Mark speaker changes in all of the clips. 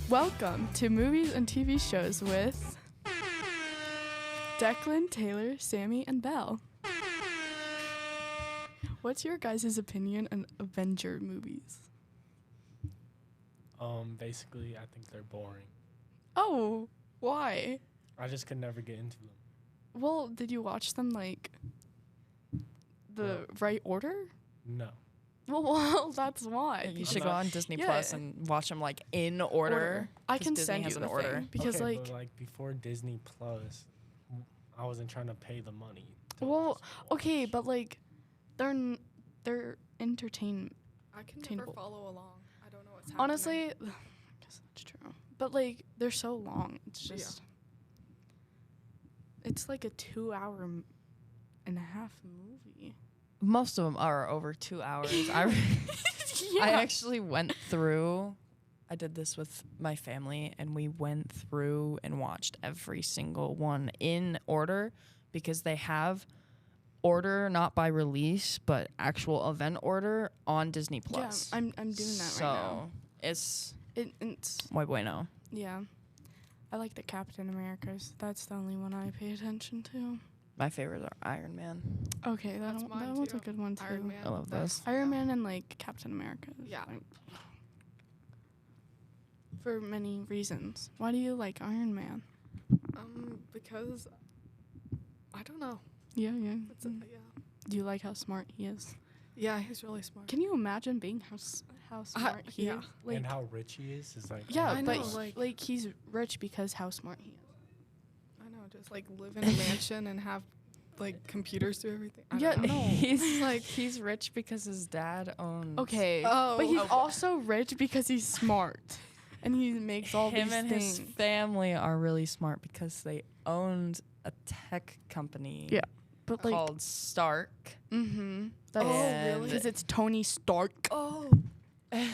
Speaker 1: Welcome to Movies and TV Shows with Declan, Taylor, Sammy, and Belle. What's your guys' opinion on Avenger movies?
Speaker 2: Basically, I think they're boring.
Speaker 1: Oh, why?
Speaker 2: I just could never get into them.
Speaker 1: Well, did you watch them like the right order?
Speaker 2: No.
Speaker 1: Well, that's why.
Speaker 3: You should go on Disney Plus and watch them like in order.
Speaker 1: I can
Speaker 3: Disney
Speaker 1: send
Speaker 3: has
Speaker 1: you
Speaker 3: an
Speaker 1: the
Speaker 3: order.
Speaker 1: thing because
Speaker 2: okay, but before Disney Plus, I wasn't trying to pay the money.
Speaker 1: Well, okay, but they're entertainment.
Speaker 4: I can never
Speaker 1: Attainable.
Speaker 4: follow along. I don't know what's happening.
Speaker 1: Honestly, I guess that's true. But they're so long. It's just it's like a 2.5 movie.
Speaker 3: Most of them are over 2 hours. I actually went through. I did this with my family, and we went through and watched every single one in order because they have order not by release, but actual event order on Disney Plus.
Speaker 1: Yeah, I'm doing that right now.
Speaker 3: It's
Speaker 1: It's
Speaker 3: muy bueno.
Speaker 1: yeah. I like the Captain Americas. That's the only one I pay attention to.
Speaker 3: My favorites are Iron Man.
Speaker 1: Okay, that
Speaker 4: That's mine
Speaker 1: one's a
Speaker 4: too.
Speaker 1: good one too.
Speaker 4: Iron Man.
Speaker 3: I love those.
Speaker 1: Iron Man and Captain America.
Speaker 4: Yeah.
Speaker 1: For many reasons. Why do you like Iron Man?
Speaker 4: Because I don't know.
Speaker 1: Yeah.
Speaker 4: It's
Speaker 1: Do you like how smart he is?
Speaker 4: yeah, he's really smart.
Speaker 1: Can you imagine being how smart he
Speaker 4: yeah.
Speaker 1: is?
Speaker 2: And how rich he is like.
Speaker 1: Yeah,
Speaker 4: I
Speaker 1: but
Speaker 4: know,
Speaker 1: he's rich because how smart he is.
Speaker 4: I know, just live in a mansion and have computers do everything. I
Speaker 1: Yeah,
Speaker 4: don't know.
Speaker 1: no.
Speaker 3: He's rich because his dad owns.
Speaker 1: Okay,
Speaker 4: Oh,
Speaker 1: but he's
Speaker 4: okay.
Speaker 1: also rich because he's smart, and he makes all
Speaker 3: Him
Speaker 1: these
Speaker 3: and
Speaker 1: things.
Speaker 3: his family are really smart because they owned a tech company
Speaker 1: Yeah, but
Speaker 3: called Stark.
Speaker 1: That's
Speaker 3: really?
Speaker 1: because it's Tony Stark.
Speaker 4: Oh. I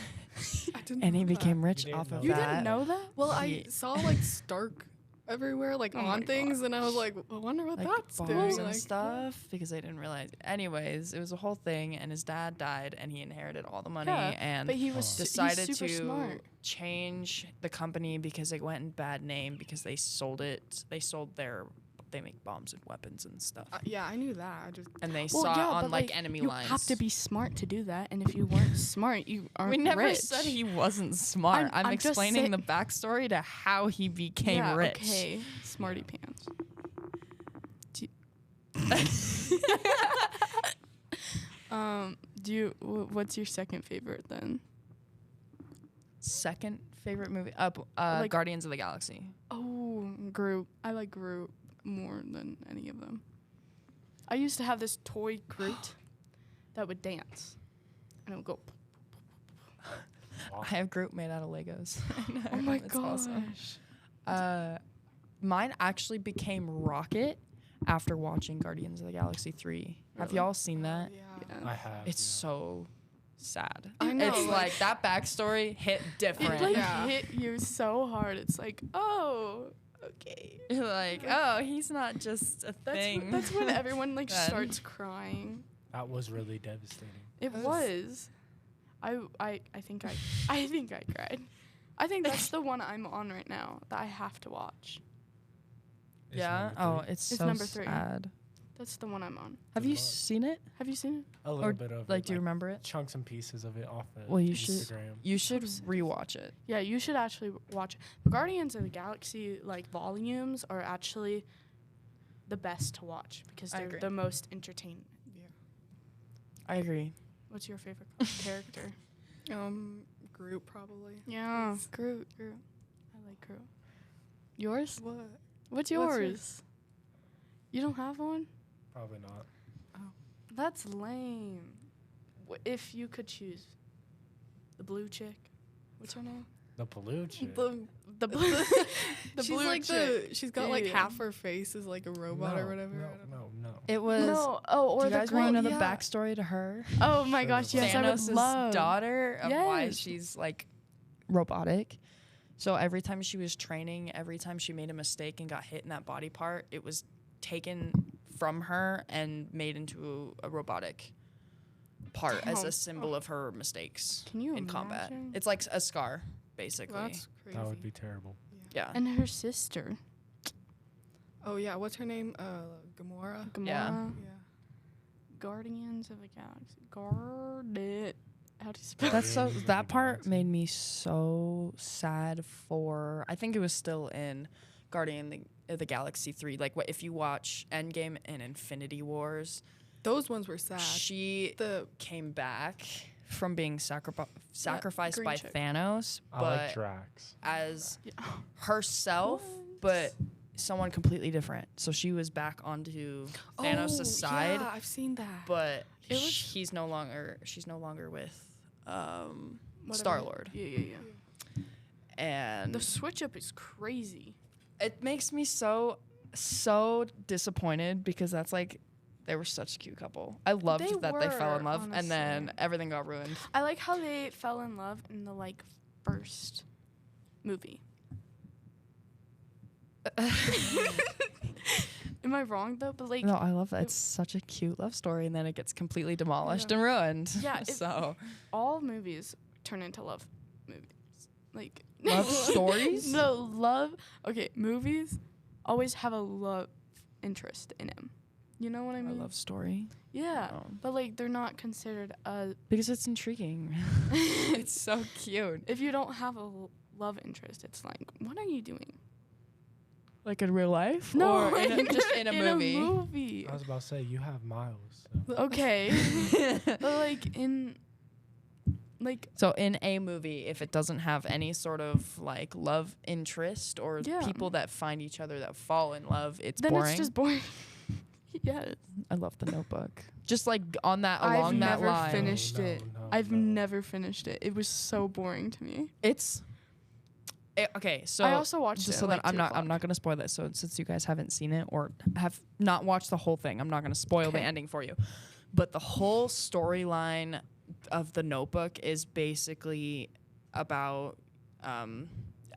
Speaker 4: didn't
Speaker 3: And he
Speaker 4: know that.
Speaker 3: became rich
Speaker 2: You didn't
Speaker 3: off
Speaker 2: know
Speaker 3: of
Speaker 1: You
Speaker 3: that.
Speaker 1: didn't know that?
Speaker 4: Well,
Speaker 3: He-
Speaker 4: I saw Stark everywhere,
Speaker 1: Oh my
Speaker 4: on things, and I was like, I wonder what
Speaker 3: Like
Speaker 4: that's
Speaker 3: bombs
Speaker 4: doing.
Speaker 3: and stuff because they didn't realize. Anyways, it was a whole thing, and his dad died, and he inherited all the money,
Speaker 1: Yeah,
Speaker 3: and
Speaker 1: but he was
Speaker 3: decided
Speaker 1: he's super
Speaker 3: to
Speaker 1: smart.
Speaker 3: change the company because it went in bad name because they sold it. They make bombs and weapons and stuff,
Speaker 4: Yeah, I knew that. I just
Speaker 3: and they
Speaker 1: Well,
Speaker 3: saw
Speaker 1: yeah,
Speaker 3: it on
Speaker 1: but,
Speaker 3: enemy
Speaker 1: you
Speaker 3: lines.
Speaker 1: have to be smart to do that, and if you weren't smart, you aren't
Speaker 3: We never
Speaker 1: rich.
Speaker 3: said he wasn't smart. I'm
Speaker 1: I'm just
Speaker 3: explaining the backstory to how he became
Speaker 1: yeah,
Speaker 3: rich.
Speaker 1: Okay, smarty pants. What's your second favorite then?
Speaker 3: Second favorite movie,
Speaker 1: Like-
Speaker 3: Guardians of the Galaxy.
Speaker 1: Oh, Groot. I like Groot more than any of them. I used to have this toy Groot that would dance, and it would go.
Speaker 3: I have Groot made out of Legos.
Speaker 1: Oh my
Speaker 3: It's
Speaker 1: gosh!
Speaker 3: awesome. Mine actually became Rocket after watching Guardians of the Galaxy 3. Have
Speaker 1: Really?
Speaker 3: y'all seen that?
Speaker 4: yeah.
Speaker 1: Yeah.
Speaker 2: I have.
Speaker 3: It's so sad.
Speaker 4: I know,
Speaker 3: It's like that backstory hit
Speaker 1: It
Speaker 3: different.
Speaker 4: Yeah.
Speaker 1: hit you so hard. It's like, oh, okay.
Speaker 3: You're like, oh, he's not just a thing.
Speaker 1: That's when everyone
Speaker 3: Then-
Speaker 1: starts crying.
Speaker 2: That was really devastating.
Speaker 1: It
Speaker 4: Yes.
Speaker 1: was. I think I cried. I think that's the one I'm on right now that I have to watch.
Speaker 2: It's
Speaker 3: Yeah.
Speaker 2: number
Speaker 3: Oh,
Speaker 2: three.
Speaker 3: it's
Speaker 1: It's
Speaker 3: so
Speaker 1: number 3.
Speaker 3: sad.
Speaker 1: That's the one I'm on.
Speaker 3: Have
Speaker 2: Good
Speaker 3: you
Speaker 2: luck.
Speaker 3: seen it?
Speaker 1: Have you seen it?
Speaker 2: A little
Speaker 3: or,
Speaker 2: bit of
Speaker 3: Like,
Speaker 2: it,
Speaker 3: do you remember it?
Speaker 2: chunks and pieces of it off of
Speaker 3: Well, you should-
Speaker 2: Instagram.
Speaker 3: You should
Speaker 1: What is it?
Speaker 3: rewatch it.
Speaker 1: Yeah, you should actually watch it. The Guardians of the Galaxy volumes are actually the best to watch because
Speaker 3: I
Speaker 1: they're
Speaker 3: agree.
Speaker 1: the most entertaining.
Speaker 3: I agree.
Speaker 1: What's your favorite character?
Speaker 4: Groot probably.
Speaker 1: Yeah, Groot. I like Groot. Yours?
Speaker 4: What?
Speaker 1: What's
Speaker 4: What's
Speaker 1: yours?
Speaker 4: yours?
Speaker 1: You don't have one?
Speaker 2: Probably not.
Speaker 1: That's lame. If you could choose the blue chick, what's her name?
Speaker 2: The Paluche.
Speaker 1: The blue. The
Speaker 4: she's
Speaker 1: blue
Speaker 4: like
Speaker 1: chick.
Speaker 4: she's got
Speaker 1: Yeah.
Speaker 4: half her face is like a robot or whatever. I don't know.
Speaker 2: No.
Speaker 3: It was.
Speaker 1: No. Oh, or
Speaker 3: do you
Speaker 1: the
Speaker 3: guys
Speaker 1: girl.
Speaker 3: want to know
Speaker 1: yeah.
Speaker 3: the backstory to her?
Speaker 1: Oh my
Speaker 2: Sure.
Speaker 1: gosh! Yes, I would
Speaker 3: Thanos'
Speaker 1: love.
Speaker 3: daughter of why
Speaker 1: Yes.
Speaker 3: she's robotic. So every time she was training, every time she made a mistake and got hit in that body part, it was taken from her and made into a robotic part as
Speaker 1: Damn.
Speaker 3: a symbol of her mistakes
Speaker 1: Can you
Speaker 3: in combat.
Speaker 1: imagine?
Speaker 3: It's like a scar, basically.
Speaker 4: That's crazy.
Speaker 2: That would be terrible.
Speaker 3: Yeah.
Speaker 1: And her sister,
Speaker 4: Oh yeah, what's her name? Gamora.
Speaker 1: Gamora.
Speaker 3: Yeah.
Speaker 4: Yeah.
Speaker 1: Guardians of the Galaxy. Guarded. How do you spell
Speaker 3: That's so.
Speaker 2: Guardians of
Speaker 3: That
Speaker 2: the
Speaker 3: part
Speaker 2: Galaxy.
Speaker 3: made me so sad for. I think it was still in of the Galaxy 3. Like, what if you watch Endgame and Infinity Wars?
Speaker 4: Those ones were sad.
Speaker 3: She
Speaker 4: The
Speaker 3: came back from being sacrificed
Speaker 1: green
Speaker 3: by
Speaker 1: chick.
Speaker 3: Thanos,
Speaker 2: I
Speaker 3: but
Speaker 2: like Drax.
Speaker 3: as
Speaker 1: Yeah.
Speaker 3: herself, but someone completely different. So she was back onto Thanos' side,
Speaker 4: Yeah, I've seen that.
Speaker 3: but
Speaker 1: It was-
Speaker 3: she's no longer with
Speaker 1: Whatever.
Speaker 3: Star Lord,
Speaker 1: Yeah.
Speaker 3: and
Speaker 1: The switch up is crazy.
Speaker 3: it makes me so disappointed because that's like they were such a cute couple. I loved
Speaker 1: They
Speaker 3: that they fell in
Speaker 1: were,
Speaker 3: love, and then
Speaker 1: honestly.
Speaker 3: everything got ruined.
Speaker 1: I like how they fell in love in the first movie. Am I wrong though? But
Speaker 3: No, I love that. It's such a cute love story, and then it gets completely demolished and ruined.
Speaker 1: Yeah,
Speaker 3: so
Speaker 1: all movies turn into love movies. Like
Speaker 3: Love stories?
Speaker 1: No, love. Okay, movies always have a love interest in them. You know what I
Speaker 3: a
Speaker 1: mean?
Speaker 3: love story.
Speaker 1: Yeah,
Speaker 3: Oh.
Speaker 1: but they're not considered a.
Speaker 3: Because it's intriguing. It's so cute.
Speaker 1: If you don't have a love interest, it's like, what are you doing?
Speaker 3: Like in real life?
Speaker 1: No,
Speaker 3: Or just in a movie?
Speaker 1: A movie.
Speaker 2: I was about to say you have Miles. So.
Speaker 1: Okay, but in
Speaker 3: So in a movie, if it doesn't have any sort of love interest or
Speaker 1: Yeah.
Speaker 3: people that find each other that fall in love, it's
Speaker 1: then
Speaker 3: boring.
Speaker 1: it's just boring. Yes.
Speaker 3: I love The Notebook. Just on that
Speaker 1: I've
Speaker 3: along that
Speaker 1: never
Speaker 3: line.
Speaker 1: finished
Speaker 2: No,
Speaker 1: it.
Speaker 2: no,
Speaker 1: I've
Speaker 2: no.
Speaker 1: never finished it. It was so boring to me.
Speaker 3: Okay, so
Speaker 1: I also watched
Speaker 3: just
Speaker 1: it.
Speaker 3: so
Speaker 1: at,
Speaker 3: that I'm
Speaker 1: 2
Speaker 3: not
Speaker 1: o'clock.
Speaker 3: going to spoil this. So since you guys haven't seen it or have not watched the whole thing, I'm not going to spoil the
Speaker 1: Okay.
Speaker 3: ending for you. But the whole storyline of The Notebook is basically about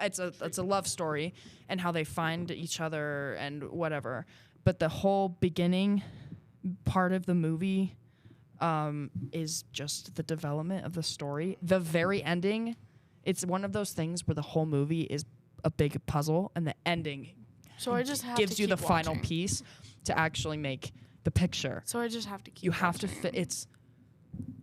Speaker 3: it's a love story and how they find each other and whatever. But the whole beginning part of the movie is just the development of the story. The very ending, it's one of those things where the whole movie is a big puzzle and the ending
Speaker 1: So I just have
Speaker 3: gives
Speaker 1: to
Speaker 3: you the
Speaker 1: keep
Speaker 3: final
Speaker 1: watching.
Speaker 3: piece to actually make the picture.
Speaker 1: So I just have to keep.
Speaker 3: You have to
Speaker 1: watching.
Speaker 3: fit. It's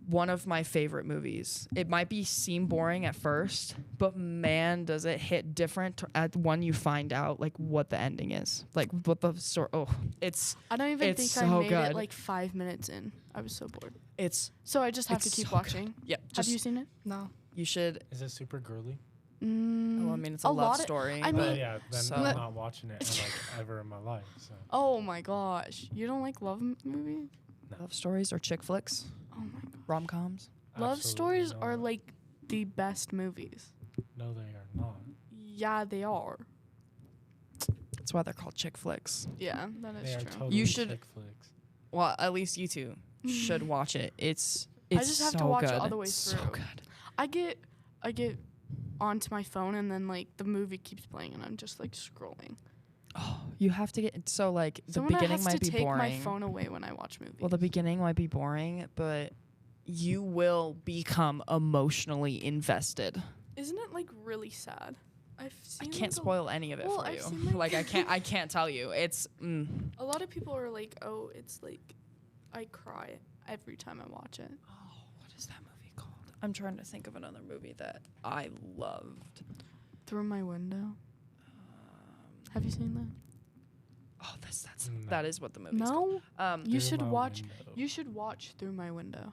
Speaker 3: one of my favorite movies. It might seem boring at first, but man, does it hit different at when you find out what the ending is, what the story. Oh, it's
Speaker 1: I don't even
Speaker 3: it's
Speaker 1: think
Speaker 3: so
Speaker 1: I made
Speaker 3: good.
Speaker 1: it 5 minutes in. I was so bored.
Speaker 3: it's
Speaker 1: So I just have to
Speaker 3: It's
Speaker 1: keep
Speaker 3: so good.
Speaker 1: watching.
Speaker 3: yep.
Speaker 1: Have
Speaker 3: Just
Speaker 1: you seen it?
Speaker 4: No.
Speaker 3: you should.
Speaker 2: Is it super girly?
Speaker 3: Well, I mean, it's a love
Speaker 1: lot of-
Speaker 3: story.
Speaker 1: I
Speaker 3: but
Speaker 1: mean-
Speaker 2: Yeah, then
Speaker 3: so-
Speaker 2: I'm not watching it ever in my life. So
Speaker 1: Oh my gosh, you don't like love movies?
Speaker 3: love stories or chick flicks,
Speaker 1: Oh my god.
Speaker 3: rom coms.
Speaker 1: Love
Speaker 2: absolutely
Speaker 1: stories
Speaker 2: not.
Speaker 1: are the best movies.
Speaker 2: No, they are not.
Speaker 1: Yeah, they are.
Speaker 3: That's why they're called chick flicks.
Speaker 1: Yeah, that
Speaker 2: They
Speaker 1: is
Speaker 2: are
Speaker 1: true.
Speaker 2: totally
Speaker 3: You should-
Speaker 2: chick flicks.
Speaker 3: Well, at least you two should watch it. It's
Speaker 1: I just have to
Speaker 3: so
Speaker 1: watch it
Speaker 3: good.
Speaker 1: all the way
Speaker 3: It's so
Speaker 1: through.
Speaker 3: good.
Speaker 1: I get onto my phone and then the movie keeps playing and I'm just scrolling.
Speaker 3: Oh, you have to get the
Speaker 1: Someone
Speaker 3: beginning
Speaker 1: has to
Speaker 3: might be
Speaker 1: take
Speaker 3: boring.
Speaker 1: my phone away when I watch movies.
Speaker 3: Well, the beginning might be boring, but you will become emotionally invested.
Speaker 1: Isn't it really sad? I've
Speaker 3: I
Speaker 1: seen
Speaker 3: can't spoil any of it
Speaker 1: Well,
Speaker 3: for
Speaker 1: I've
Speaker 3: you.
Speaker 1: seen,
Speaker 3: I can't tell you. It's
Speaker 1: a lot of people are oh, it's I cry every time I watch it.
Speaker 3: Oh, what is that movie called? I'm trying to think of another movie that I loved.
Speaker 1: Through My Window. Have you seen that?
Speaker 3: Oh,
Speaker 2: No.
Speaker 3: that is what the movie's called.
Speaker 1: No. You
Speaker 2: Through
Speaker 1: should
Speaker 2: My
Speaker 1: watch.
Speaker 2: Window.
Speaker 1: You should watch Through My Window.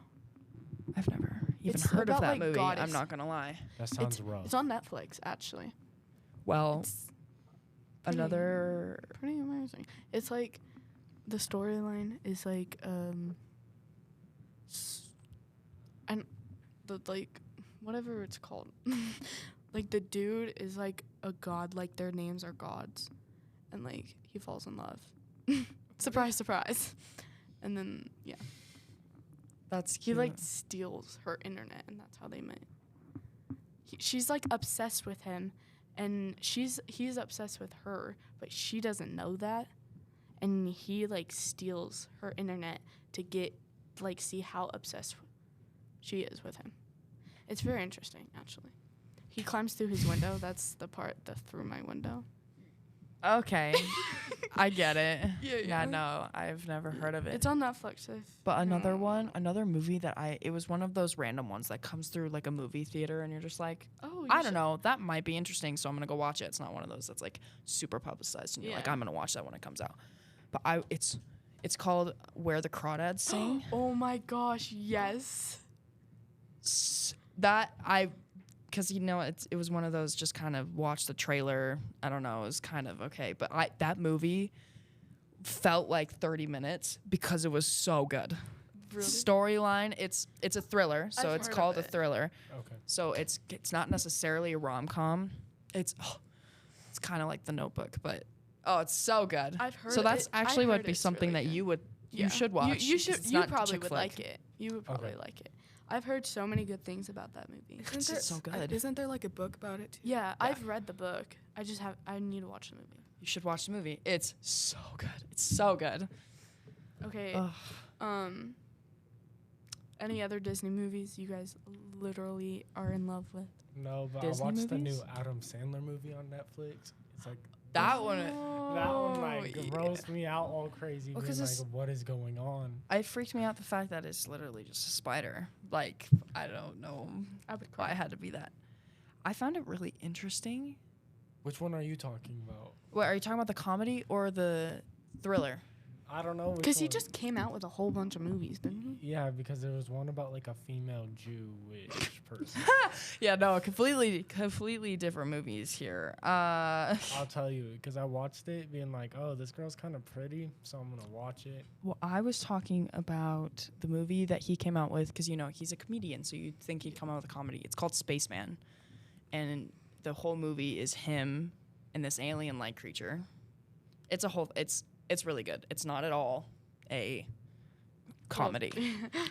Speaker 3: I've never even
Speaker 1: It's
Speaker 3: heard of
Speaker 1: about,
Speaker 3: that movie. I'm
Speaker 1: goddess.
Speaker 3: not gonna lie.
Speaker 2: That sounds rough.
Speaker 1: It's on Netflix actually.
Speaker 3: Well,
Speaker 1: It's pretty-
Speaker 3: another.
Speaker 1: pretty amazing. It's the storyline is and the whatever it's called. The dude is a god, their names are gods. And he falls in love. Surprise, surprise. And then yeah.
Speaker 3: That's
Speaker 1: He
Speaker 3: cute.
Speaker 1: steals her internet and that's how they met. She's obsessed with him and he's obsessed with her, but she doesn't know that. And he steals her internet to get see how obsessed she is with him. It's very interesting actually. He climbs through his window. That's the part that through my window.
Speaker 3: Okay. I get it.
Speaker 1: Yeah,
Speaker 3: Yeah,
Speaker 1: yeah.
Speaker 3: no, I've never heard of it.
Speaker 1: It's on Netflix.
Speaker 3: But another movie that it was one of those random ones that comes through like a movie theater and you're just like,
Speaker 1: Oh,
Speaker 3: I don't know, that might be interesting, so I'm gonna go watch it. It's not one of those that's like super publicized and you're like,
Speaker 1: Yeah.
Speaker 3: I'm gonna watch that when it comes out. But it's called Where the Crawdads Sing.
Speaker 1: Oh my gosh, yes.
Speaker 3: Because it was one of those just kind of watch the trailer. I don't know, it was kind of okay, but that movie felt like 30 minutes because it was so good.
Speaker 1: Really?
Speaker 3: Storyline, it's a thriller, so
Speaker 1: I've
Speaker 3: it's
Speaker 1: heard of
Speaker 3: called a
Speaker 1: it.
Speaker 3: thriller.
Speaker 2: Okay.
Speaker 3: So it's not necessarily a rom-com. It's kind of like The Notebook, but it's so good.
Speaker 1: I've heard
Speaker 3: so that's
Speaker 1: it. I
Speaker 3: actually would
Speaker 1: heard
Speaker 3: be
Speaker 1: it's
Speaker 3: something
Speaker 1: really
Speaker 3: that
Speaker 1: good.
Speaker 3: you would
Speaker 1: Yeah.
Speaker 3: you should watch.
Speaker 1: You should.
Speaker 3: It's
Speaker 1: You
Speaker 3: not
Speaker 1: probably
Speaker 3: chick
Speaker 1: would
Speaker 3: flick.
Speaker 1: like it. You would probably
Speaker 2: Okay.
Speaker 1: like it. I've heard so many good things about that movie.
Speaker 3: It's
Speaker 4: there,
Speaker 3: so good.
Speaker 4: Isn't there like a book about it too?
Speaker 1: Yeah, I've read the book. I need to watch the movie.
Speaker 3: You should watch the movie. It's so good. It's so good.
Speaker 1: Okay.
Speaker 3: Ugh.
Speaker 1: Any other Disney movies you guys literally are in love with?
Speaker 2: No, but
Speaker 3: Disney
Speaker 2: I watched the new
Speaker 3: movies?
Speaker 2: Adam Sandler movie on Netflix. It's like
Speaker 3: That one.
Speaker 2: that one like
Speaker 1: yeah.
Speaker 2: grossed me out all crazy.
Speaker 3: Well,
Speaker 2: Being
Speaker 3: 'cause
Speaker 2: like,
Speaker 3: it's-
Speaker 2: what is going on?
Speaker 3: It freaked me out the fact that it's literally just a spider. Like, I don't know
Speaker 1: I would
Speaker 3: why
Speaker 1: cry.
Speaker 3: it had to be that. I found it really interesting.
Speaker 2: Which one are you talking about?
Speaker 3: What, are you talking about the comedy or the thriller?
Speaker 2: I don't know.
Speaker 1: Because he just came out with a whole bunch of movies, didn't he?
Speaker 2: Yeah, because there was one about like a female Jewish person.
Speaker 3: Yeah, no, completely different movies here.
Speaker 2: I'll tell you, because I watched it being like, oh, this girl's kind of pretty, so I'm gonna watch it.
Speaker 3: Well, I was talking about the movie that he came out with because, he's a comedian, so you'd think he'd come out with a comedy. It's called Spaceman. And the whole movie is him and this alien-like creature. It's really good. It's not at all a comedy,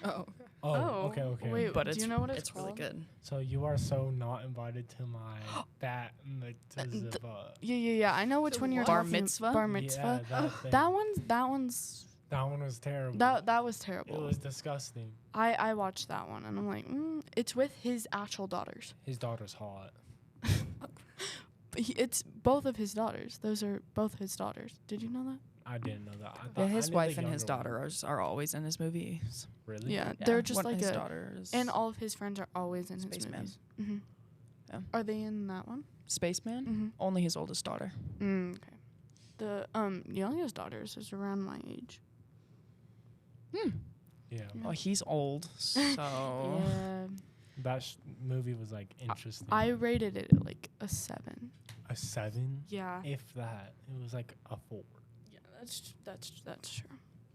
Speaker 4: Oh.
Speaker 2: Oh, okay.
Speaker 1: Wait,
Speaker 3: but
Speaker 1: do
Speaker 3: it's
Speaker 1: you know what
Speaker 3: it's
Speaker 1: called?
Speaker 3: really good.
Speaker 2: So you are so not invited to my bat mitzvah.
Speaker 1: Yeah. I know which
Speaker 4: The
Speaker 1: one you're
Speaker 4: what?
Speaker 3: Bar
Speaker 1: talking
Speaker 3: mitzvah?
Speaker 1: Bar mitzvah.
Speaker 2: Yeah, that thing.
Speaker 1: That one's
Speaker 2: That one was terrible.
Speaker 1: that was
Speaker 2: It
Speaker 1: terrible.
Speaker 2: was disgusting.
Speaker 1: I watched that one and I'm like, it's with his actual daughters.
Speaker 2: His daughter's hot.
Speaker 1: But it's both of his daughters. Those are both his daughters. Did you know that?
Speaker 2: I didn't know that.
Speaker 3: Yeah, his
Speaker 2: I knew
Speaker 3: wife
Speaker 2: the
Speaker 3: and his
Speaker 2: younger
Speaker 3: daughter are always in his movies.
Speaker 2: one. Really?
Speaker 1: Yeah,
Speaker 3: Yeah,
Speaker 1: they're just
Speaker 3: one of
Speaker 1: like
Speaker 3: his
Speaker 1: a.
Speaker 3: daughters.
Speaker 1: And all of his friends are always in his
Speaker 3: Spaceman.
Speaker 1: movies. Mm-hmm.
Speaker 3: Yeah.
Speaker 1: Are they in that one?
Speaker 3: Spaceman?
Speaker 1: Mm-hmm.
Speaker 3: Only his oldest daughter.
Speaker 1: Okay. The youngest daughters is around my age.
Speaker 2: Yeah.
Speaker 1: Yeah.
Speaker 3: Well, he's old, so
Speaker 1: Yeah.
Speaker 2: That movie was like interesting.
Speaker 1: I rated it like a 7.
Speaker 2: A 7,
Speaker 1: Yeah.
Speaker 2: if that. It was like a 4.
Speaker 1: Yeah, that's true.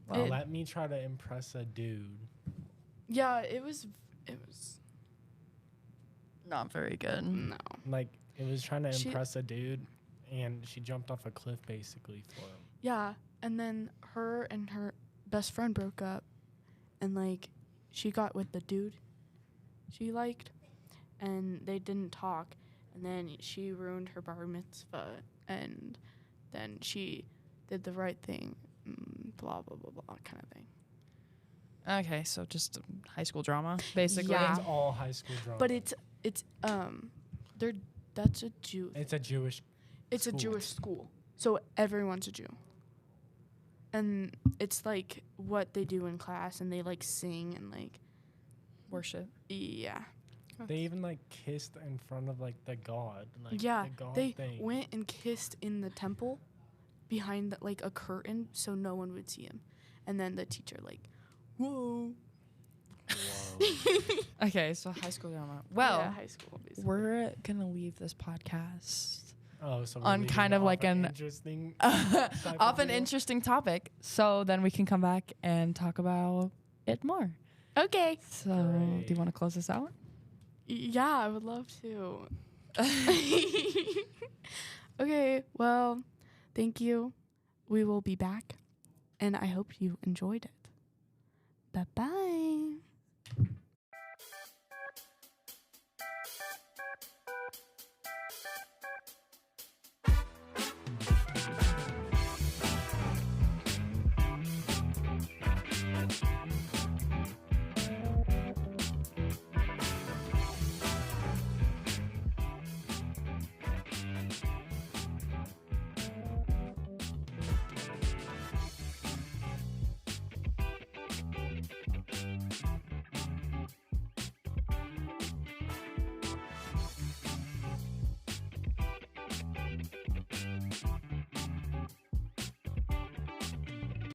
Speaker 3: Well,
Speaker 1: It-
Speaker 2: Let me try to impress a dude.
Speaker 1: Yeah, it was
Speaker 3: not very good.
Speaker 1: no.
Speaker 2: Like it was trying to
Speaker 1: She-
Speaker 2: impress a dude, and she jumped off a cliff basically for him.
Speaker 1: Yeah, and then her and her best friend broke up, and like she got with the dude she liked, and they didn't talk, and then she ruined her bar mitzvah, and then she did the right thing, blah blah blah blah kind of thing.
Speaker 3: Okay, so just high school drama, basically.
Speaker 1: Yeah.
Speaker 2: It's all high school drama.
Speaker 1: But it's that's a Jew.
Speaker 2: It's a Jewish.
Speaker 1: It's a
Speaker 2: school.
Speaker 1: Jewish school, so everyone's a Jew. And it's like what they do in class, and they like sing and like
Speaker 3: Worship.
Speaker 1: yeah.
Speaker 2: They even like kissed in front of like the god. Like
Speaker 1: Yeah,
Speaker 2: the god
Speaker 1: they
Speaker 2: thing.
Speaker 1: went and kissed in the temple behind like a curtain so no one would see him. And then the teacher like, whoa.
Speaker 2: Whoa.
Speaker 3: Okay, so high school drama. Well,
Speaker 1: yeah, high school basically.
Speaker 3: we're gonna leave this podcast
Speaker 2: Oh, so we're
Speaker 3: on
Speaker 2: leaving
Speaker 3: kind of
Speaker 2: off
Speaker 3: like an
Speaker 2: interesting.
Speaker 3: off an
Speaker 2: deal?
Speaker 3: interesting topic. So then we can come back and talk about it more.
Speaker 1: Okay.
Speaker 3: So do you want to close this out?
Speaker 1: Yeah, I would love to. Okay, well, thank you. We will be back, and I hope you enjoyed it. Bye-bye.